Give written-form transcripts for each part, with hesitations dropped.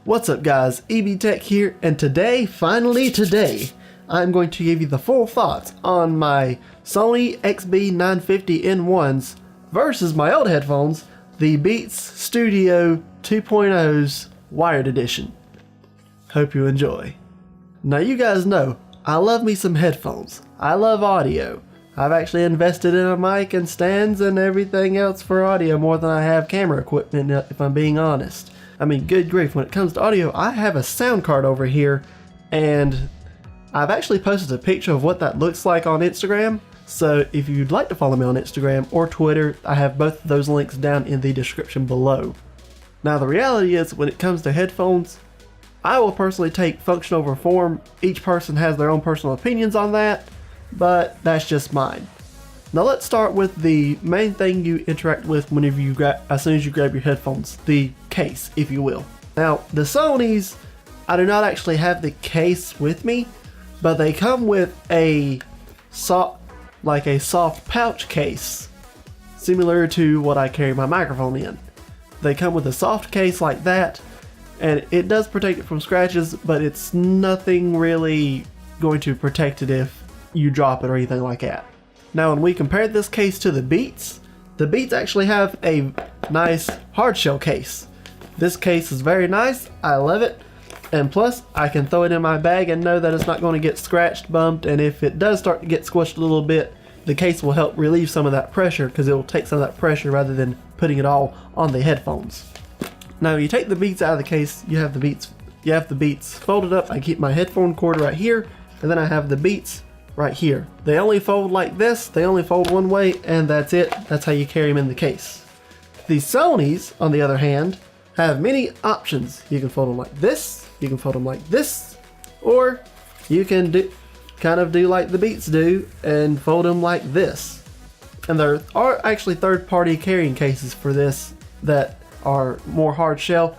What's up guys, EB Tech here, and finally today, I'm going to give you the full thoughts on my Sony XB950N1s versus my old headphones, the Beats Studio 2.0's wired edition. Hope you enjoy. Now you guys know, I love me some headphones. I love audio. I've actually invested in a mic and stands and everything else for audio more than I have camera equipment, if I'm being honest. I mean, good grief, when it comes to audio, I have a sound card over here, and I've actually posted a picture of what that looks like on Instagram. So if you'd like to follow me on Instagram or Twitter, I have both of those links down in the description below. Now the reality is, when it comes to headphones, I will personally take function over form. Each person has their own personal opinions on that, but that's just mine. Now let's start with the main thing you interact with whenever you as soon as you grab your headphones, the case, if you will. Now the Sonys, I do not actually have the case with me, but they come with a soft pouch case, similar to what I carry my microphone in. They come with a soft case like that, and it does protect it from scratches, but it's nothing really going to protect it if you drop it or anything like that. Now when we compared this case to the Beats actually have a nice hard shell case. This case is very nice, I love it, and plus I can throw it in my bag and know that it's not going to get scratched, bumped, and if it does start to get squished a little bit, the case will help relieve some of that pressure, because it will take some of that pressure rather than putting it all on the headphones. Now you take the Beats out of the case, you have the Beats folded up. I keep my headphone cord right here, and then I have the Beats right here. They only fold like this, they only fold one way, and that's it. That's how you carry them in the case. The Sonys, on the other hand, have many options. You can fold them like this, you can fold them like this, or you can do like the Beats do and fold them like this. And there are actually third-party carrying cases for this that are more hard shell.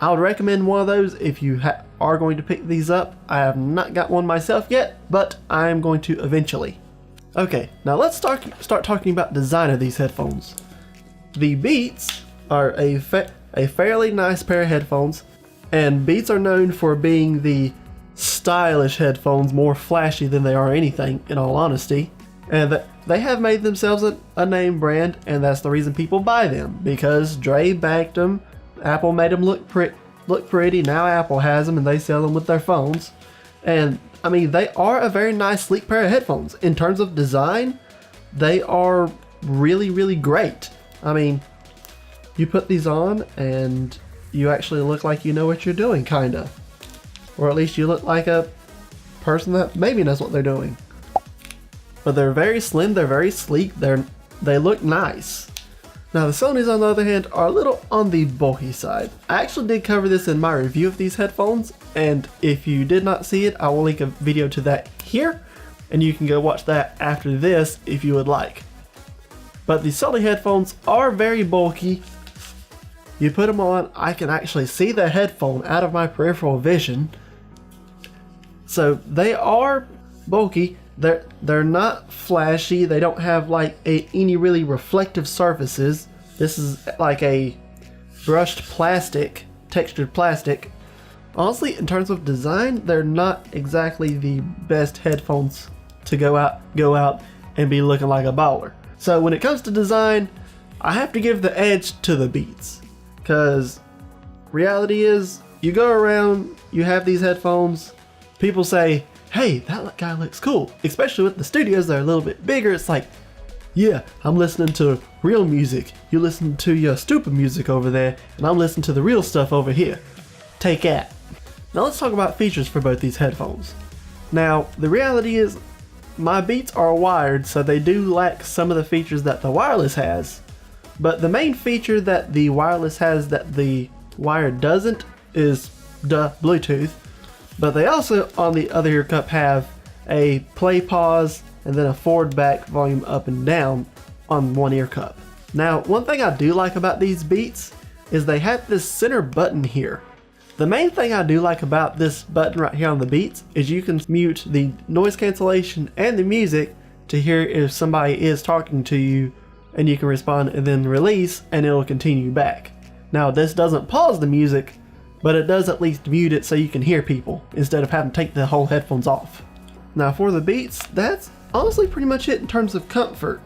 I would recommend one of those if you are going to pick these up. I have not got one myself yet, but I'm going to eventually. Okay, now let's start talking about design of these headphones. The Beats are a fairly nice pair of headphones, and Beats are known for being the stylish headphones, more flashy than they are anything, in all honesty. And they have made themselves a name brand, and that's the reason people buy them, because Dre backed them. Apple made them look pretty. Now Apple has them and they sell them with their phones. And I mean, they are a very nice, sleek pair of headphones. In terms of design, they are really, really great. I mean, you put these on and you actually look like you know what you're doing, kinda. Or at least you look like a person that maybe knows what they're doing. But they're very slim, they're very sleek, they look nice. Now the Sonys, on the other hand, are a little on the bulky side. I actually did cover this in my review of these headphones, and if you did not see it, I will link a video to that here, and you can go watch that after this if you would like. But the Sony headphones are very bulky. You put them on, I can actually see the headphone out of my peripheral vision. So they are bulky. They're not flashy. They don't have like any really reflective surfaces. This is like a brushed plastic, textured plastic. Honestly, in terms of design, they're not exactly the best headphones to go out and be looking like a baller. So when it comes to design, I have to give the edge to the Beats, because reality is, you go around, you have these headphones, people say, hey, that guy looks cool. Especially with the studios that are a little bit bigger, it's like, yeah, I'm listening to real music. You listen to your stupid music over there, and I'm listening to the real stuff over here. Take that. Now let's talk about features for both these headphones. Now, the reality is, my Beats are wired, so they do lack some of the features that the wireless has. But the main feature that the wireless has that the wired doesn't is Bluetooth. But they also, on the other ear cup, have a play pause and then a forward back volume up and down on one ear cup. Now, one thing I do like about these Beats is they have this center button here. The main thing I do like about this button right here on the Beats is you can mute the noise cancellation and the music to hear if somebody is talking to you, and you can respond and then release and it'll continue back. Now this doesn't pause the music, but it does at least mute it so you can hear people instead of having to take the whole headphones off. Now for the Beats, that's honestly pretty much it in terms of comfort.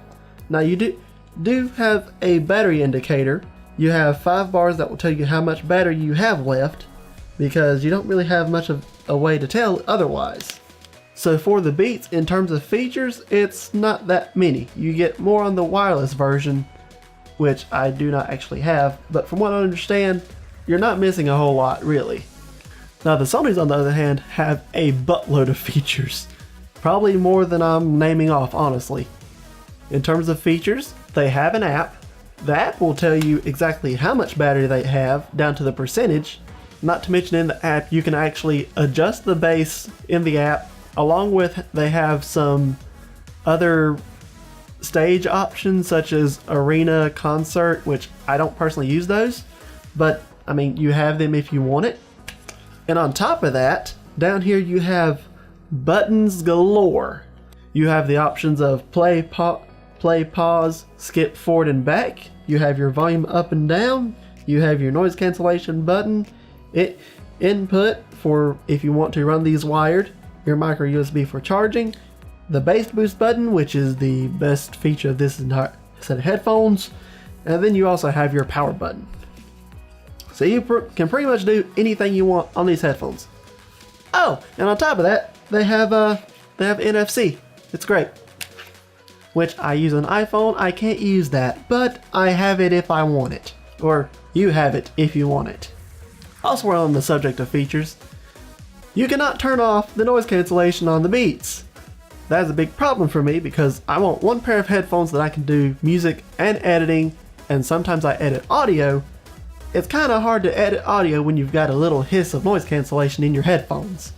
Now you do have a battery indicator. You have 5 bars that will tell you how much battery you have left, because you don't really have much of a way to tell otherwise. So for the Beats, in terms of features, it's not that many. You get more on the wireless version, which I do not actually have, but from what I understand, you're not missing a whole lot really. Now the Sonys on the other hand have a buttload of features. Probably more than I'm naming off, honestly. In terms of features, they have an app. The app will tell you exactly how much battery they have down to the percentage. Not to mention in the app you can actually adjust the bass in the app, along with they have some other stage options such as arena, concert, which I don't personally use those, but I mean you have them if you want it. And on top of that, down here you have buttons galore. You have the options of play, pause, skip forward and back. You have your volume up and down. You have your noise cancellation button. Input for if you want to run these wired. Your micro USB for charging. The bass boost button, which is the best feature of this entire set of headphones. And then you also have your power button. So you can pretty much do anything you want on these headphones. Oh, and on top of that, they have NFC. It's great. Which I use an iPhone, I can't use that, but I have it if I want it. Or you have it if you want it. Also, we're on the subject of features. You cannot turn off the noise cancellation on the Beats. That is a big problem for me because I want one pair of headphones that I can do music and editing, and sometimes I edit audio. It's kind of hard to edit audio when you've got a little hiss of noise cancellation in your headphones.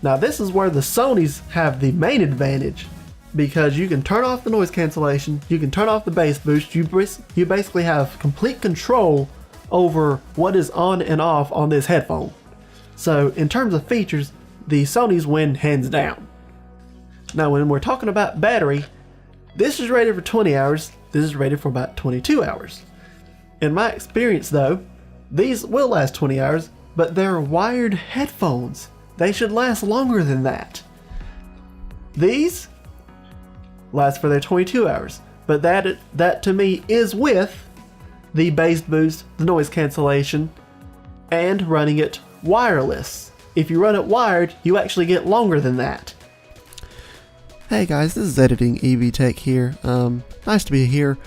Now this is where the Sonys have the main advantage, because you can turn off the noise cancellation, you can turn off the bass boost, you basically have complete control over what is on and off on this headphone. So in terms of features, the Sonys win hands down. Now when we're talking about battery, this is rated for 20 hours, this is rated for about 22 hours. In my experience though, these will last 20 hours, but they're wired headphones. They should last longer than that. These last for their 22 hours, but that to me is with the bass boost, the noise cancellation, and running it wireless. If you run it wired, you actually get longer than that. Hey guys, this is Editing EV Tech here. Nice to be here.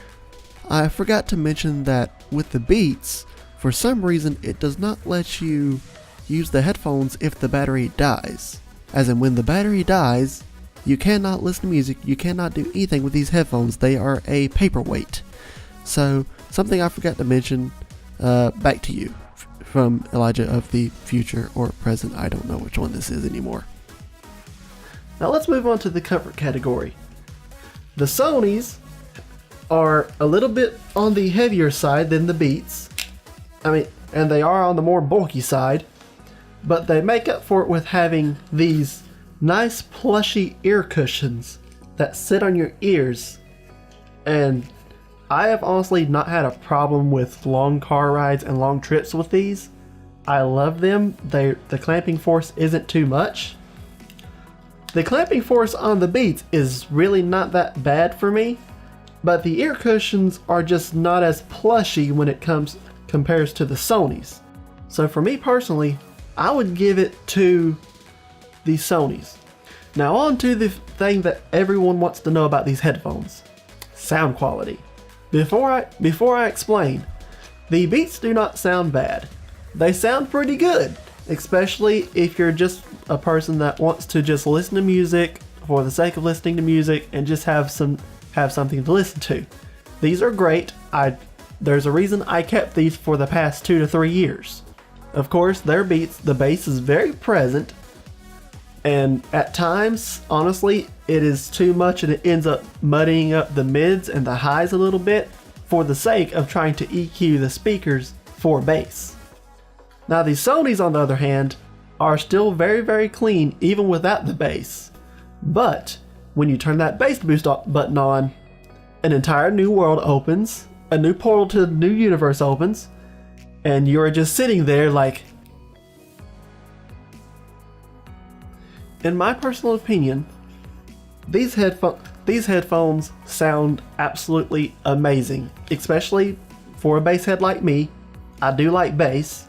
I forgot to mention that with the Beats, for some reason it does not let you use the headphones if the battery dies. As in, when the battery dies, you cannot listen to music, you cannot do anything with these headphones. They are a paperweight. So, something I forgot to mention, back to you, from Elijah of the future or present, I don't know which one this is anymore. Now let's move on to the comfort category. The Sonys are a little bit on the heavier side than the Beats. And they are on the more bulky side, but they make up for it with having these nice plushy ear cushions that sit on your ears. And I have honestly not had a problem with long car rides and long trips with these. I love them. The clamping force isn't too much. The clamping force on the Beats is really not that bad for me, but the ear cushions are just not as plushy when it compares to the Sonys. So for me personally, I would give it to the Sonys. Now on to the thing that everyone wants to know about these headphones: sound quality. Before I explain, the Beats do not sound bad. They sound pretty good, especially if you're just a person that wants to just listen to music for the sake of listening to music and just have something to listen to. These are great. There's a reason I kept these for the past 2 to 3 years. Of course, their Beats, the bass is very present, and at times, honestly, it is too much and it ends up muddying up the mids and the highs a little bit for the sake of trying to EQ the speakers for bass. Now the Sonys, on the other hand, are still very, very clean even without the bass. But when you turn that bass boost button on, an entire new world opens, a new portal to the new universe opens, and you're just sitting there like, in my personal opinion, these headphones sound absolutely amazing, especially for a bass head like me. I do like bass,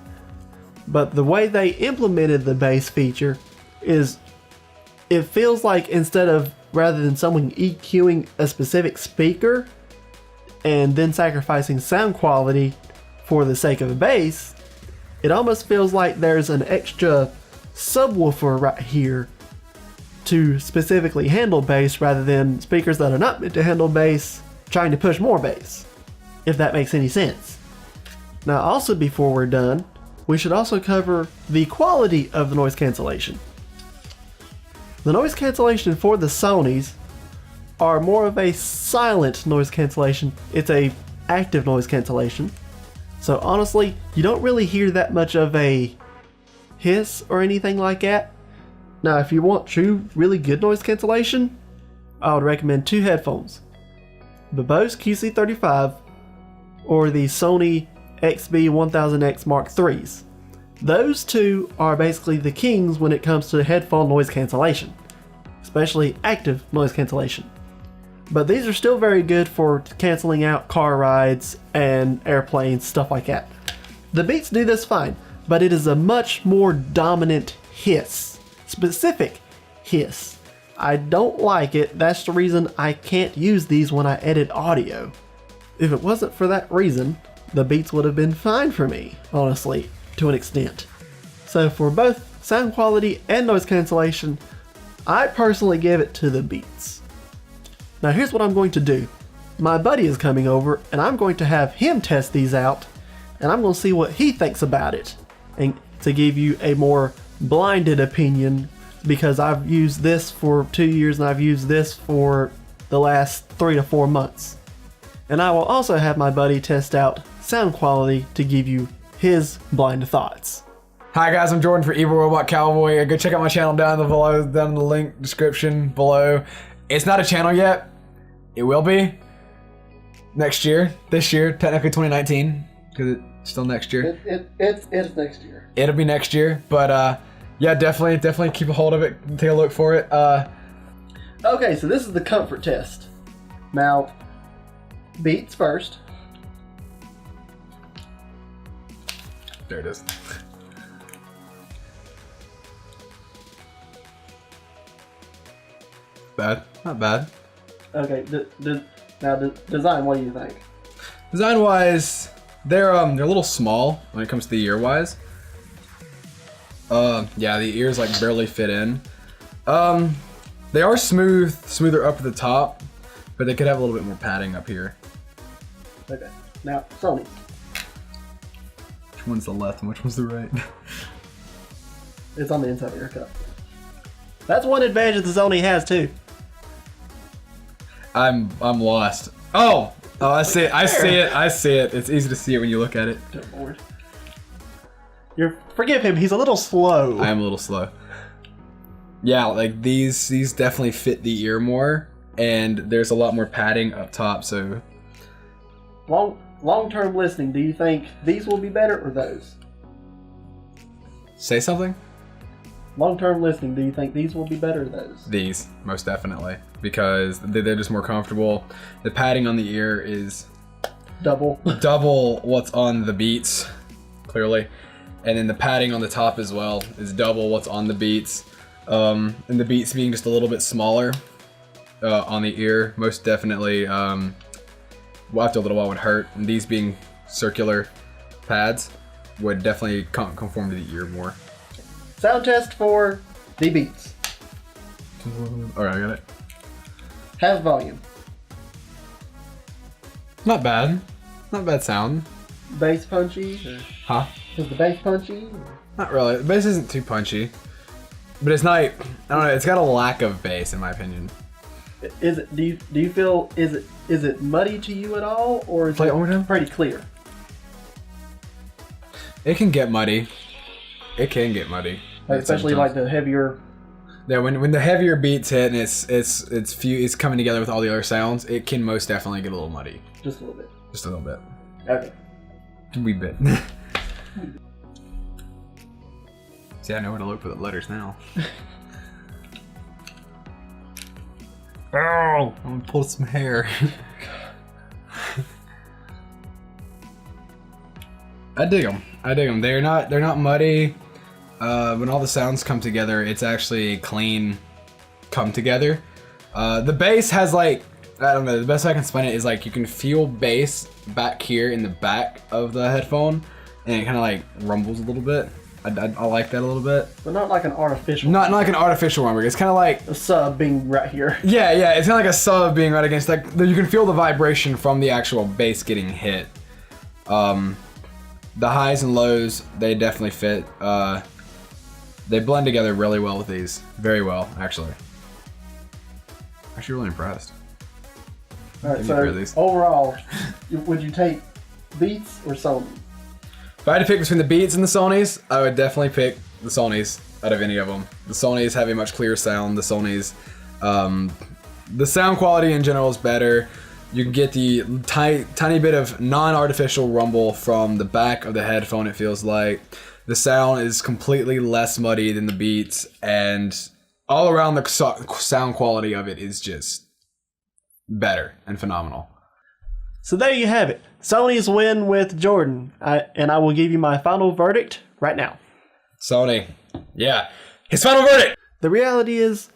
but the way they implemented the bass feature is, it feels like rather than someone EQing a specific speaker and then sacrificing sound quality for the sake of a bass, it almost feels like there's an extra subwoofer right here to specifically handle bass, rather than speakers that are not meant to handle bass trying to push more bass, if that makes any sense. Now also, before we're done, we should also cover the quality of the noise cancellation. The noise cancellation for the Sonys are more of a silent noise cancellation. It's a active noise cancellation. So honestly, you don't really hear that much of a hiss or anything like that. Now, if you want true, really good noise cancellation, I would recommend two headphones. The Bose QC35 or the Sony XB950N1 Mark IIIs. Those two are basically the kings when it comes to headphone noise cancellation, especially active noise cancellation. But these are still very good for canceling out car rides and airplanes, stuff like that. The Beats do this fine, but it is a much more dominant hiss. Specific hiss. I don't like it. That's the reason I can't use these when I edit audio. If it wasn't for that reason, the Beats would have been fine for me, honestly, to an extent. So for both sound quality and noise cancellation, I personally give it to the Beats. Now here's what I'm going to do. My buddy is coming over and I'm going to have him test these out, and I'm going to see what he thinks about it, and to give you a more blinded opinion, because I've used this for 2 years and I've used this for the last 3 to 4 months. And I will also have my buddy test out sound quality to give you his blind thoughts. Hi guys, I'm Jordan for Evil Robot Cowboy. Go check out my channel down in the link description below. It's not a channel yet. It will be next year. This year, technically 2019, because it's still next year. It's next year. It'll be next year, but yeah, definitely keep a hold of it. Take a look for it. Okay, so this is the comfort test. Now, Beats first. There it is. Bad, not bad. Okay, now design. What do you think? Design-wise, they're a little small when it comes to the ear-wise. Yeah, the ears like barely fit in. They are smoother up at the top, but they could have a little bit more padding up here. Okay, now Sony. Which one's the left and which one's the right? It's on the inside of your cup. That's one advantage the Sony has too. I'm lost. Oh, I see it. I see it. It's easy to see it when you look at it. Forgive him. He's a little slow. I am a little slow. Yeah, like these definitely fit the ear more, and there's a lot more padding up top. So long-term listening, do you think these will be better or those? Say something. Long-term listening, do you think these will be better or those? These, most definitely, because they're just more comfortable. The padding on the ear is double what's on the Beats, clearly. And then the padding on the top as well is double what's on the Beats. And the Beats being just a little bit smaller on the ear, most definitely, after a little while would hurt. And these being circular pads would definitely conform to the ear more. Sound test for the Beats. Alright, I got it. Have volume. Not bad. Not bad sound. Bass punchy? Huh? Is the bass punchy? Not really. The bass isn't too punchy. But it's not, I don't know, it's got a lack of bass in my opinion. Is it, do you feel, is it muddy to you at all, or is it pretty clear? It can get muddy. It can get muddy. Like, especially like the heavier. Yeah, when the heavier beats hit and it's coming together with all the other sounds, it can most definitely get a little muddy. Just a little bit. Just a little bit. Okay. A wee bit. See, I know where to look for the letters now. I'm gonna pull some hair. I dig them. I dig them. They're not muddy. When all the sounds come together, it's actually clean come together. The bass has like, I don't know, the best I can explain it is like you can feel bass back here in the back of the headphone, and it kind of like rumbles a little bit. I like that a little bit. But not like an artificial. Not like an artificial rumble. It's kind of like a sub being right here. Yeah, it's kind of like a sub being right against, like you can feel the vibration from the actual bass getting hit. The highs and lows, they definitely fit. They blend together really well with these. Very well, actually. Actually really impressed. Alright, so overall, would you take Beats or Sony? If I had to pick between the Beats and the Sonys, I would definitely pick the Sonys out of any of them. The Sonys have a much clearer sound. The Sonys, the sound quality in general is better. You can get the tiny bit of non-artificial rumble from the back of the headphone, it feels like. The sound is completely less muddy than the Beats, and all around the sound quality of it is just better and phenomenal. So there you have it. Sony's win with Jordan. And I will give you my final verdict right now. Sony. Yeah. His final verdict! The reality is,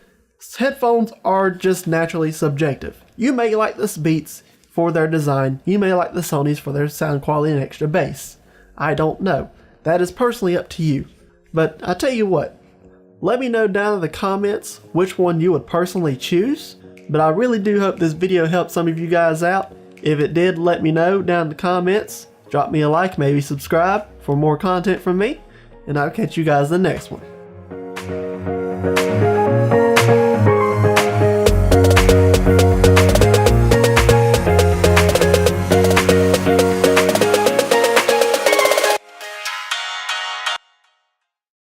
headphones are just naturally subjective. You may like the Beats for their design. You may like the Sonys for their sound quality and extra bass. I don't know. That is personally up to you. But I tell you what, let me know down in the comments which one you would personally choose. But I really do hope this video helped some of you guys out. If it did, let me know down in the comments. Drop me a like, maybe subscribe for more content from me. And I'll catch you guys in the next one.